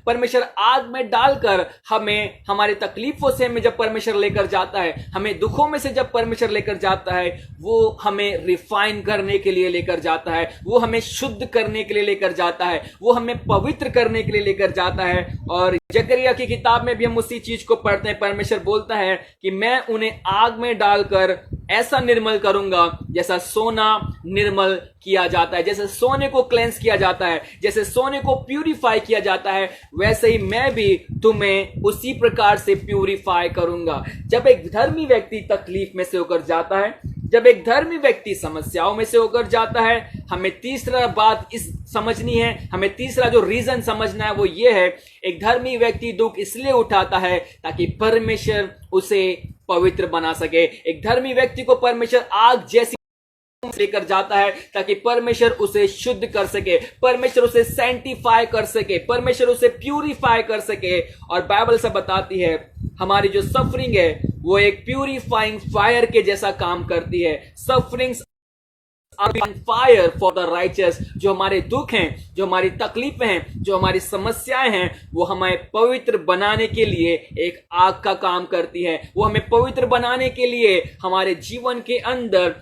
परमेश्वर आग में डालकर हमें, हमारे तकलीफों से हमें जब परमेश्वर लेकर जाता है, हमें दुखों में से जब परमेश्वर लेकर जाता है, वो हमें रिफाइन करने के लिए लेकर जाता है, वो हमें शुद्ध करने के लिए लेकर जाता है, वो हमें पवित्र करने के लिए लेकर जाता है। और जकरिया की किताब में भी हम उसी चीज को पढ़ते हैं, परमेश्वर बोलता है कि मैं उन्हें आग में डालकर ऐसा निर्मल करूंगा जैसा सोना निर्मल किया जाता है, जैसे सोने को क्लेंस किया जाता है, जैसे सोने को प्यूरिफाई किया जाता है, वैसे ही मैं भी तुम्हें उसी प्रकार से प्यूरिफाई करूंगा। जब एक धर्मी व्यक्ति तकलीफ में से होकर जाता है, जब एक धर्मी व्यक्ति समस्याओं में से होकर जाता है, हमें तीसरा बात इस समझनी है, हमें तीसरा जो रीजन समझना है वो ये है, एक धर्मी व्यक्ति दुख इसलिए उठाता है ताकि परमेश्वर उसे पवित्र बना सके। एक धर्मी व्यक्ति को परमेश्वर आग जैसी लेकर जाता है ताकि परमेश्वर उसे शुद्ध कर सके, परमेश्वर उसे सैंटिफाई कर सके, परमेश्वर उसे प्यूरिफाई कर सके। और बाइबल से बताती है हमारी जो सफरिंग है वो एक प्यूरिफाइंग फायर के जैसा काम करती है। Sufferings fire for the righteous. जो हमारे दुख हैं, जो हमारी तकलीफें हैं, जो हमारी समस्याएं हैं, वो हमें पवित्र बनाने के लिए एक आग का काम करती है। वो हमें पवित्र बनाने के लिए हमारे जीवन के अंदर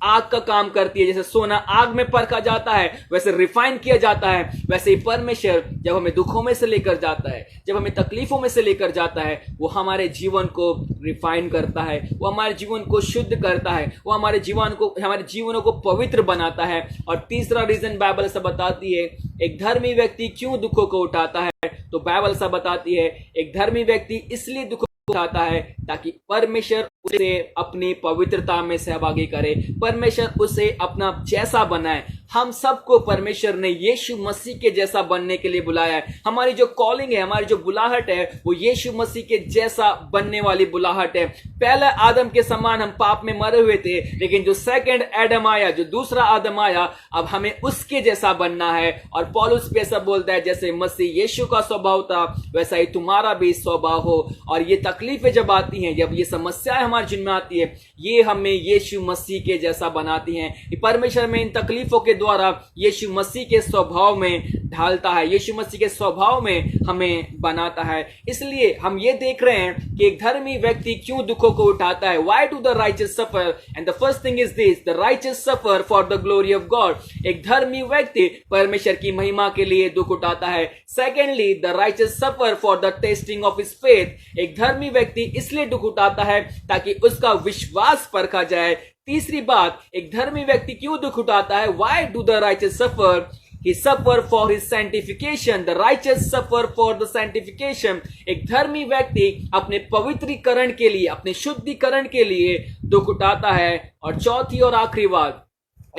आग का काम करती है। जैसे सोना आग में परखा जाता है, वैसे रिफाइन किया जाता है, वैसे ही परमेश्वर जब हमें दुखों में से लेकर जाता है, जब हमें तकलीफों में से लेकर जाता है, वो हमारे जीवन को रिफाइन करता है, वो हमारे जीवन को शुद्ध करता है, वो हमारे जीवनों को पवित्र बनाता है। और तीसरा रीजन बाइबल से बताती है एक धर्मी व्यक्ति क्यों दुखों को उठाता है, तो बाइबल से बताती है एक धर्मी व्यक्ति इसलिए दुखों उठाता है ताकि परमेश्वर उसे अपनी पवित्रता में सहभागी करे, परमेश्वर उसे अपना जैसा बनाए। हम सबको परमेश्वर ने यीशु मसीह के जैसा बनने के लिए बुलाया है। हमारी जो कॉलिंग है, हमारी जो बुलाहट है, वो यीशु मसीह के जैसा बनने वाली बुलाहट है। पहले आदम के समान हम पाप में मरे हुए थे, लेकिन जो सेकंड एडम आया, जो दूसरा आदम आया, अब हमें उसके जैसा बनना है। और पौलुस भी ऐसा बोलता है जैसे मसीह यीशु का स्वभाव था, वैसा ही तुम्हारा भी स्वभाव हो। और ये तकलीफें जब आती हैं, जब ये समस्याएं हमारे जिन में आती है, ये हमें यीशु मसीह के जैसा बनाती हैं। परमेश्वर में इन तकलीफों के द्वारा यीशु मसीह के स्वभाव में ढालता है, यीशु मसीह के स्वभाव में हमें बनाता है। इसलिए हम ये देख रहे हैं कि एक धर्मी व्यक्ति क्यों दुखों को उठाता है। Why do the righteous suffer? And the first thing is this: the righteous suffer for the glory of God. एक धर्मी व्यक्ति परमेश्वर की महिमा के लिए दुख उठाता है। Secondly, the righteous suffer for the testing of his faith. एक धर्मी व्यक्ति इसलिए दुख उठाता है ताकि उसका विश्वास परखा जाए। तीसरी बात, एक धर्मी व्यक्ति क्यों दुख उठाता है? Why do the righteous suffer? He suffer for his sanctification. The righteous suffer for the sanctification. एक धर्मी व्यक्ति अपने पवित्रीकरण के लिए, अपने शुद्धिकरण के लिए दुख उठाता है। और चौथी और आखिरी बात,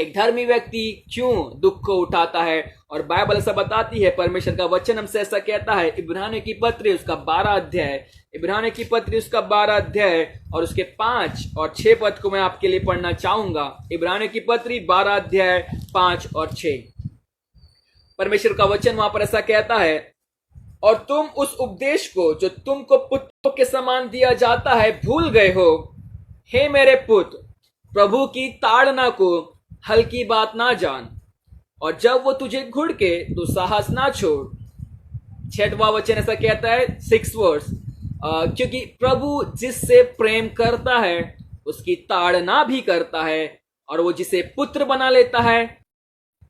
एक धर्मी व्यक्ति क्यों दुख को उठाता है, और बाइबल ऐसा बताती है, परमेश्वर का वचन हमसे ऐसा कहता है। इब्रानियों की पत्री उसका 12 अध्याय, इब्रानियों की पत्री उसका 12 अध्याय और उसके 5 और 6 पद को मैं आपके लिए पढ़ना चाहूंगा। इब्रानियों की पत्री 12 अध्याय 5 और 6, परमेश्वर का वचन वहां पर ऐसा कहता है, और तुम उस उपदेश को जो तुमको पुत्रों के समान दिया जाता है भूल गए हो। हे मेरे पुत्र, प्रभु की ताड़ना को हल्की बात ना जान, और जब वो तुझे घुड़के तो साहस ना छोड़। 6वां वचन ऐसा कहता है, 6 वर्स, क्योंकि प्रभु जिससे प्रेम करता है उसकी ताड़ना भी करता है, और वो जिसे पुत्र बना लेता है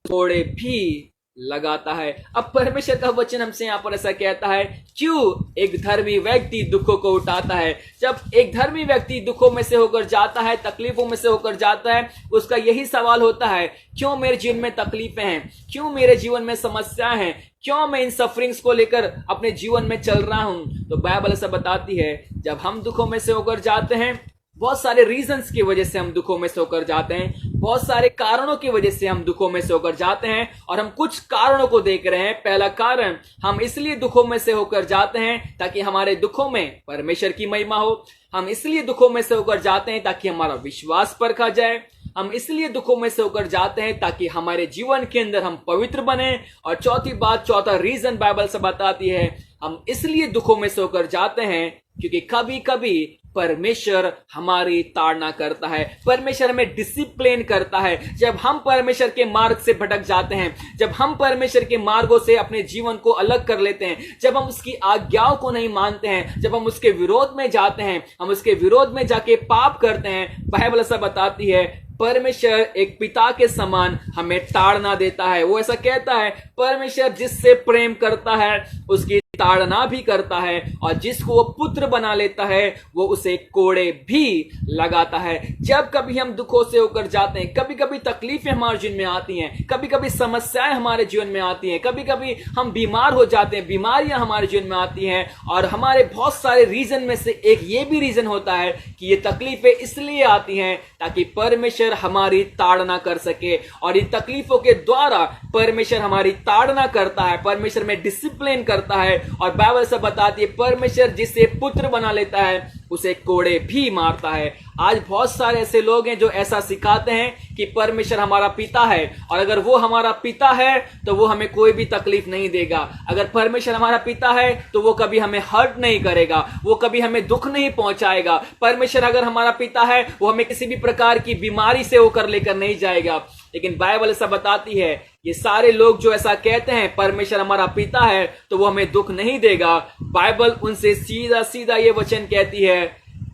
थोड़े भी लगाता है। अब परमेश्वर का वचन हमसे यहां पर ऐसा कहता है, क्यों एक धर्मी व्यक्ति दुखों को उठाता है। जब एक धर्मी व्यक्ति दुखों में से होकर जाता है, तकलीफों में से होकर जाता है, उसका यही सवाल होता है, क्यों मेरे जीवन में तकलीफें हैं, क्यों मेरे जीवन में समस्याएं हैं, क्यों मैं इन सफरिंग्स को लेकर अपने जीवन में चल रहा हूं। तो बाइबल ऐसा बताती है, जब हम दुखों में से होकर जाते हैं, बहुत सारे रीजंस की वजह से हम दुखों में से होकर जाते हैं, बहुत सारे कारणों की वजह से हम दुखों में से होकर जाते हैं, और हम कुछ कारणों को देख रहे हैं। पहला कारण, हम इसलिए दुखों में से होकर जाते हैं ताकि हमारे दुखों में परमेश्वर की महिमा हो। हम इसलिए दुखों में से होकर जाते हैं ताकि हमारा विश्वास परखा जाए। हम इसलिए दुखों में से होकर जाते हैं ताकि हमारे जीवन के अंदर हम पवित्र बने। और चौथी बात, चौथा रीजन बाइबल से बताती है, हम इसलिए दुखों में से होकर जाते हैं क्योंकि कभी कभी परमेश्वर हमारी ताड़ना करता है, परमेश्वर हमें डिसिप्लिन करता है। जब हम परमेश्वर के मार्ग से भटक जाते हैं, जब हम परमेश्वर के मार्गों से अपने जीवन को अलग कर लेते हैं, जब हम उसकी आज्ञाओं को नहीं मानते हैं, जब हम उसके विरोध में जाते हैं, हम उसके विरोध में जाके पाप करते हैं, बाइबल ऐसा बताती है, परमेश्वर एक पिता के समान हमें ताड़ना देता है। वो ऐसा कहता है, परमेश्वर जिससे प्रेम करता है उसकी ताड़ना भी करता है, और जिसको वो पुत्र बना लेता है वो उसे कोड़े भी लगाता है। जब कभी हम दुखों से होकर जाते हैं, कभी कभी तकलीफें हमारे जीवन में आती हैं, कभी कभी समस्याएं हमारे जीवन में आती हैं, कभी कभी हम बीमार हो जाते हैं, बीमारियां हमारे जीवन में आती हैं, और हमारे बहुत सारे रीजन में से एक ये भी रीजन होता है कि ये तकलीफें इसलिए आती हैं ताकि परमेश्वर हमारी ताड़ना कर सके। और इन तकलीफों के द्वारा परमेश्वर हमारी ताड़ना करता है, परमेश्वर में डिसिप्लिन करता है। और बाइबल से बताती है, परमेश्वर जिसे पुत्र बना लेता है उसे कोड़े भी मारता है। आज बहुत सारे ऐसे लोग हैं जो ऐसा सिखाते हैं कि परमेश्वर हमारा पिता है, और अगर वो हमारा पिता है तो वो हमें कोई भी तकलीफ नहीं देगा। अगर परमेश्वर हमारा पिता है तो वो कभी हमें हर्ट नहीं करेगा, वो कभी हमें दुख नहीं पहुंचाएगा। परमेश्वर अगर हमारा पिता है वो हमें किसी भी प्रकार की बीमारी से होकर लेकर नहीं जाएगा। लेकिन बाइबल ऐसा बताती है, ये सारे लोग जो ऐसा कहते हैं परमेश्वर हमारा पिता है तो वो हमें दुख नहीं देगा, बाइबल उनसे सीधा सीधा ये वचन कहती है,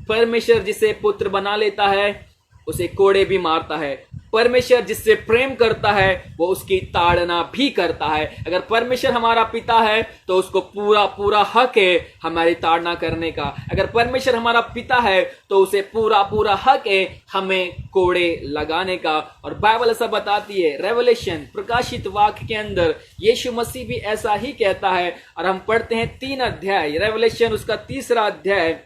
परमेश्वर जिसे पुत्र बना लेता है उसे कोड़े भी मारता है। परमेश्वर जिससे प्रेम करता है वो उसकी ताड़ना भी करता है। अगर परमेश्वर हमारा पिता है तो उसको पूरा पूरा हक है हमारी ताड़ना करने का। अगर परमेश्वर हमारा पिता है तो उसे पूरा पूरा हक है हमें कोड़े लगाने का। और बाइबल ऐसा बताती है, रेवलेशन प्रकाशित वाक्य के अंदर यीशु मसीह भी ऐसा ही कहता है। और हम पढ़ते हैं 3 अध्याय, रेवलेशन उसका 3रा अध्याय,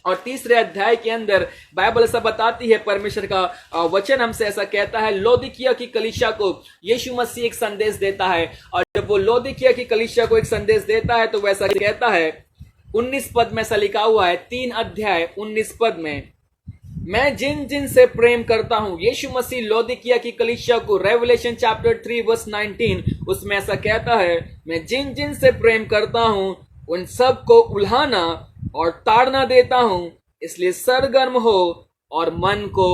और 3रे अध्याय के अंदर बाइबल ऐसा बताती है, परमेश्वर का वचन हमसे ऐसा कहता है, लौदीकिया की कलीसिया को यीशु मसीह एक संदेश देता है। और जब वो लौदीकिया की कलीसिया को एक संदेश देता है तो वैसा कहता है, 19 पद में ऐसा लिखा हुआ है, 3 अध्याय 19 पद में, मैं जिन जिन से प्रेम करता हूं, यीशु मसीह लौदीकिया की कलीसिया को, रेवलेशन चैप्टर 3 वर्स 19, उसमें ऐसा कहता है, मैं जिन जिन से प्रेम करता हूं उन सब को उल्हाना और ताड़ना देता हूं, इसलिए सरगर्म हो और मन को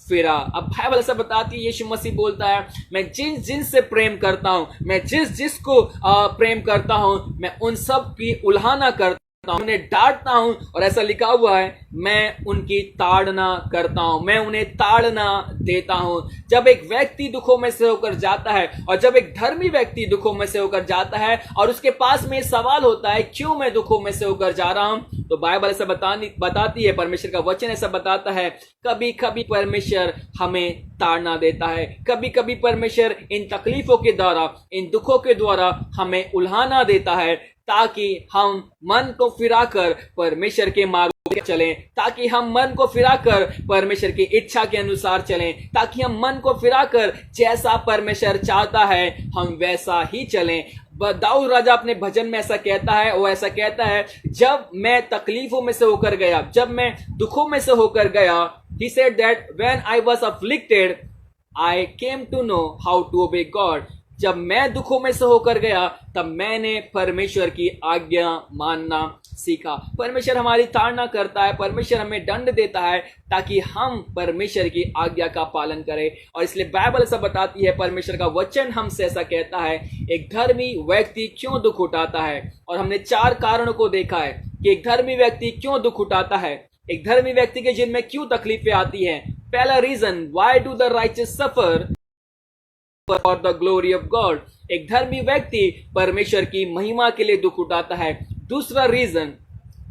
फिरा। अब बाइबल ऐसा बताती है, यीशु मसीह बोलता है, मैं जिन जिन से प्रेम करता हूं, मैं जिस जिसको प्रेम करता हूं, मैं उन सब की उल्हाना करता हूं, उन्हें डांटता हूं। और ऐसा लिखा हुआ है, मैं उनकी ताड़ना करता हूं, मैं उन्हें ताड़ना देता हूं। जब एक व्यक्ति दुखों में से होकर जाता है, और जब एक धर्मी व्यक्ति दुखों में से होकर जाता है और उसके पास में सवाल होता है क्यों मैं दुखों में से होकर जा रहा हूं, तो बाइबल ऐसा बताती है, परमेश्वर का वचन ऐसा बताता है, कभी कभी परमेश्वर हमें ताड़ना देता है, कभी कभी परमेश्वर इन तकलीफों के द्वारा, इन दुखों के द्वारा हमें उल्हाना देता है, ताकि हम मन को फिराकर परमेश्वर के मार्ग पर चलें, ताकि हम मन को फिराकर परमेश्वर की इच्छा के अनुसार चलें, ताकि हम मन को फिराकर जैसा परमेश्वर चाहता है हम वैसा ही चलें। दाऊद राजा अपने भजन में ऐसा कहता है, वो ऐसा कहता है, जब मैं तकलीफों में से होकर गया, जब मैं दुखों में से होकर गया, he said that when I was afflicted I came to know how to obey God। जब मैं दुखों में से होकर गया तब मैंने परमेश्वर की आज्ञा मानना सीखा। परमेश्वर हमारी ताड़ना करता है, परमेश्वर हमें दंड देता है ताकि हम परमेश्वर की आज्ञा का पालन करें। और इसलिए बाइबल ऐसा बताती है, परमेश्वर का वचन हमसे ऐसा कहता है, एक धर्मी व्यक्ति क्यों दुख उठाता है। और हमने 4 कारणों को देखा है कि एक धर्मी व्यक्ति क्यों दुख उठाता है, एक धर्मी व्यक्ति के जिनमें क्यों तकलीफें आती हैं। पहला reason, why do the righteous suffer for the glory of God. एक धर्मी व्यक्ति परमेश्वर की महिमा के लिए दुख उठाता है। दूसरा reason,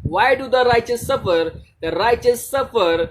why do the righteous suffer, the righteous suffer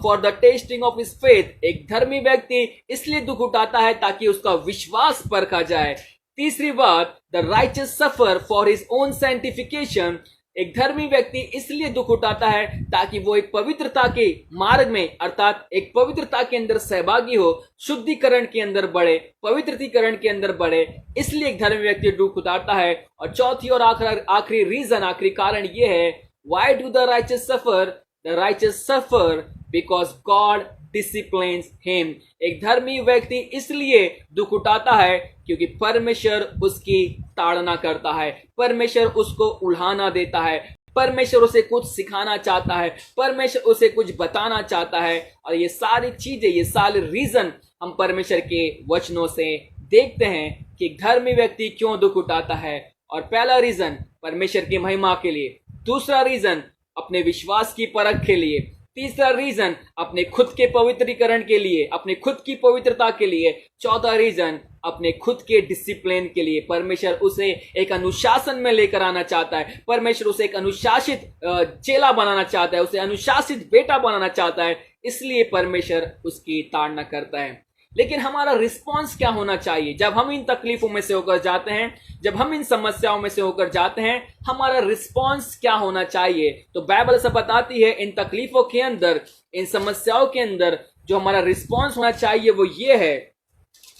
for the testing of his faith. एक धर्मी व्यक्ति इसलिए दुख उठाता है ताकि उसका विश्वास परखा जाए। तीसरी बात, the righteous suffer for his own sanctification. एक धर्मी व्यक्ति इसलिए दुख उठाता है ताकि वो एक पवित्रता के मार्ग में, अर्थात एक पवित्रता के अंदर सहभागी हो, शुद्धिकरण के अंदर बढ़े, पवित्रीकरण के अंदर बढ़े, इसलिए एक धर्मी व्यक्ति दुख उठाता है। और चौथी और आखिरी रीजन, आखिरी कारण ये है, why do the righteous suffer, the righteous suffer because God disciplines him. एक धर्मी व्यक्ति इसलिए दुख उठाता है क्योंकि परमेश्वर उसकी ताड़ना करता है, परमेश्वर उसको उल्हाना देता है, परमेश्वर उसे कुछ सिखाना चाहता है, परमेश्वर उसे कुछ बताना चाहता है। और ये सारी चीजें, ये सारे रीजन हम परमेश्वर के वचनों से देखते हैं कि धर्मी व्यक्ति क्यों दुख उठाता है। और पहला रीजन परमेश्वर की महिमा के लिए, दूसरा रीजन अपने विश्वास की परख के लिए, तीसरा रीजन अपने खुद के पवित्रीकरण के लिए, अपने खुद की पवित्रता के लिए, चौथा रीजन अपने खुद के डिसिप्लिन के लिए। परमेश्वर उसे एक अनुशासन में लेकर आना चाहता है, परमेश्वर उसे एक अनुशासित चेला बनाना चाहता है, उसे अनुशासित बेटा बनाना चाहता है, इसलिए परमेश्वर उसकी ताड़ना करता है। लेकिन हमारा रिस्पॉन्स क्या होना चाहिए जब हम इन तकलीफों में से होकर जाते हैं, जब हम इन समस्याओं में से होकर जाते हैं, हमारा रिस्पॉन्स क्या होना चाहिए। तो बाइबल ऐसा बताती है, इन तकलीफों के अंदर, इन समस्याओं के अंदर जो हमारा रिस्पॉन्स होना चाहिए वो ये है।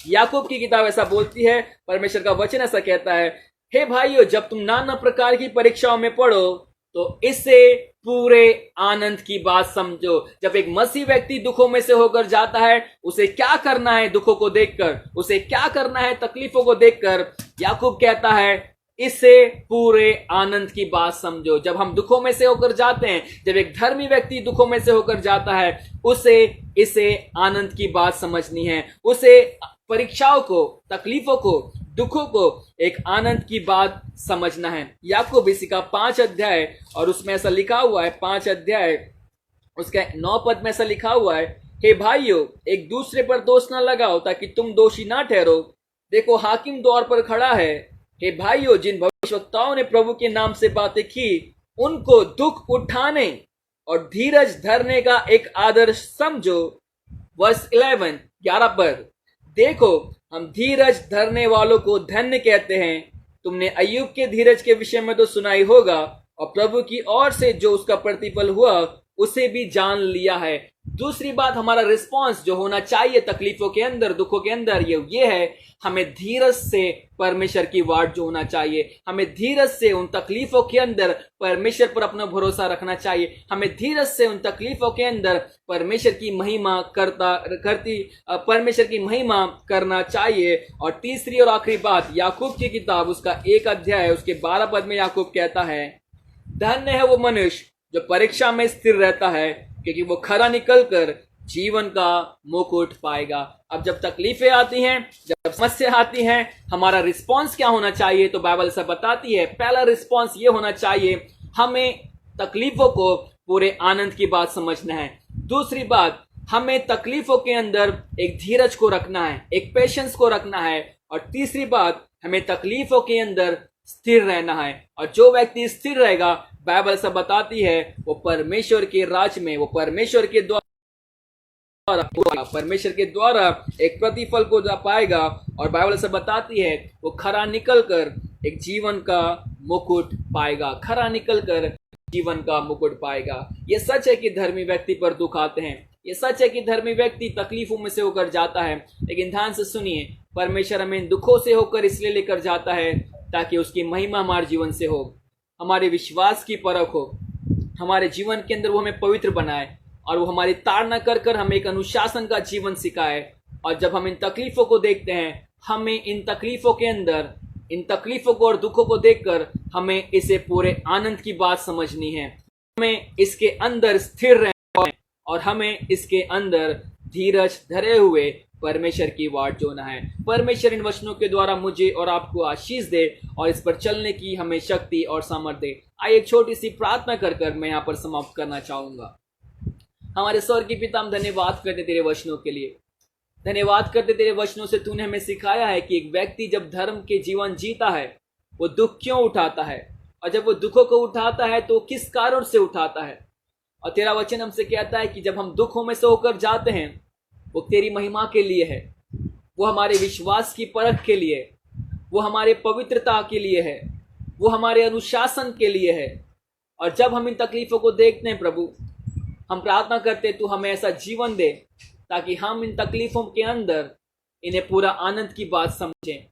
याकूब की किताब ऐसा बोलती है, परमेश्वर का वचन ऐसा कहता है, हे भाइयों, जब तुम नाना प्रकार की परीक्षाओं में पड़ो तो इससे पूरे आनंद की बात समझो। जब एक मसीह व्यक्ति दुखों में से होकर जाता है, उसे क्या करना है दुखों को देखकर, उसे क्या करना है तकलीफों को देखकर? याकूब कहता है इससे पूरे आनंद की बात समझो। जब हम दुखों में से होकर जाते हैं, जब एक धर्मी व्यक्ति दुखों में से होकर जाता है, उसे इसे आनंद की बात समझनी है। उसे परीक्षाओं को, तकलीफों को, दुखों को एक आनंद की बात समझना है। याकूब इसी का 5 अध्याय और उसमें ऐसा लिखा हुआ है, 5 अध्याय उसका 9 पद में ऐसा लिखा हुआ है, हे भाइयों, एक दूसरे पर दोष ना लगाओ ताकि तुम दोषी ना ठहरो। देखो हाकिम द्वार पर खड़ा है। हे भाइयों, जिन भविष्यवक्ताओं ने प्रभु के नाम से बातें की, उनको दुख उठाने और धीरज धरने का एक आदर्श समझो। वर्स 11 पर देखो, हम धीरज धरने वालों को धन्य कहते हैं। तुमने अय्यूब के धीरज के विषय में तो सुना ही होगा, और प्रभु की ओर से जो उसका प्रतिफल हुआ उसे भी जान लिया है। दूसरी बात, हमारा रिस्पॉन्स जो होना चाहिए तकलीफों के अंदर, दुखों के अंदर, ये है हमें धीरज से परमेश्वर की वाट जो होना चाहिए। हमें धीरज से उन तकलीफों के अंदर परमेश्वर पर अपना भरोसा रखना चाहिए। हमें धीरज से उन तकलीफों के अंदर परमेश्वर की महिमा परमेश्वर की महिमा करना चाहिए। और तीसरी और आखिरी बात, याकूब की किताब उसका 1 अध्याय उसके 12 पद में याकूब कहता है, धन्य है वो मनुष्य जो परीक्षा में स्थिर रहता है, क्योंकि वो खरा निकलकर जीवन का मुकुट पाएगा। अब जब तकलीफें आती हैं, जब समस्या आती हैं, हमारा रिस्पॉन्स क्या होना चाहिए? तो बाइबल से बताती है, पहला रिस्पॉन्स ये होना चाहिए, हमें तकलीफों को पूरे आनंद की बात समझना है। दूसरी बात, हमें तकलीफों के अंदर एक धीरज को रखना है, एक पेशेंस को रखना है। और तीसरी बात, हमें तकलीफों के अंदर स्थिर रहना है। और जो व्यक्ति स्थिर रहेगा, बाइबल से बताती है, वो परमेश्वर के राज में, वो परमेश्वर के द्वारा एक प्रतिफल को पाएगा। और बाइबल से बताती है, वो खरा निकलकर एक जीवन का मुकुट पाएगा, खरा निकलकर जीवन का मुकुट पाएगा। ये सच है कि धर्मी व्यक्ति पर दुख आते हैं, ये सच है कि धर्मी व्यक्ति तकलीफों में से होकर जाता है, लेकिन ध्यान से सुनिए, परमेश्वर हमें दुखों से होकर इसलिए लेकर जाता है ताकि उसकी महिमा हमारे जीवन से हो, हमारे विश्वास की परख हो, हमारे जीवन के अंदर वो हमें पवित्र बनाए, और वो हमारी ताड़ना कर कर हमें एक अनुशासन का जीवन सिखाए। और जब हम इन तकलीफों को देखते हैं, हमें इन तकलीफों के अंदर, इन तकलीफों को और दुखों को देखकर हमें इसे पूरे आनंद की बात समझनी है। हमें इसके अंदर स्थिर रहना है और हमें इसके अंदर धीरज धरे हुए परमेश्वर की वाट जोना है। परमेश्वर इन वचनों के द्वारा मुझे और आपको आशीष दे और इस पर चलने की हमें शक्ति और सामर्थ्य दे। आइए एक छोटी सी प्रार्थना कर कर मैं यहाँ पर समाप्त करना चाहूंगा। हमारे स्वर्गीय पिता, हम धन्यवाद करते तेरे वचनों के लिए, धन्यवाद करते तेरे वचनों से तूने हमें सिखाया है कि एक व्यक्ति जब धर्म के जीवन जीता है, वो दुख क्यों उठाता है, और जब वो दुखों को उठाता है तो किस कारण से उठाता है। और तेरा वचन हमसे कहता है कि जब हम दुखों में से होकर जाते हैं, वो तेरी महिमा के लिए है, वो हमारे विश्वास की परख के लिए, वो हमारे पवित्रता के लिए है, वो हमारे अनुशासन के लिए है। और जब हम इन तकलीफों को देखते हैं प्रभु, हम प्रार्थना करते तू हमें ऐसा जीवन दे ताकि हम इन तकलीफों के अंदर इन्हें पूरा आनंद की बात समझें।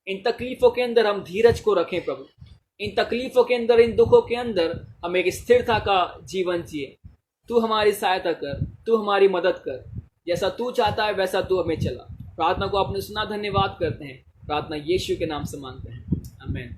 इन तकलीफों के अंदर हम धीरज को रखें प्रभु, इन तकलीफों के अंदर, इन दुखों के अंदर हम एक स्थिरता का जीवन जिए। तू हमारी सहायता कर, तू हमारी मदद कर, जैसा तू चाहता है वैसा तू हमें चला। प्रार्थना को आपने सुना, धन्यवाद करते हैं। प्रार्थना यीशु के नाम से मांगते हैं, आमीन।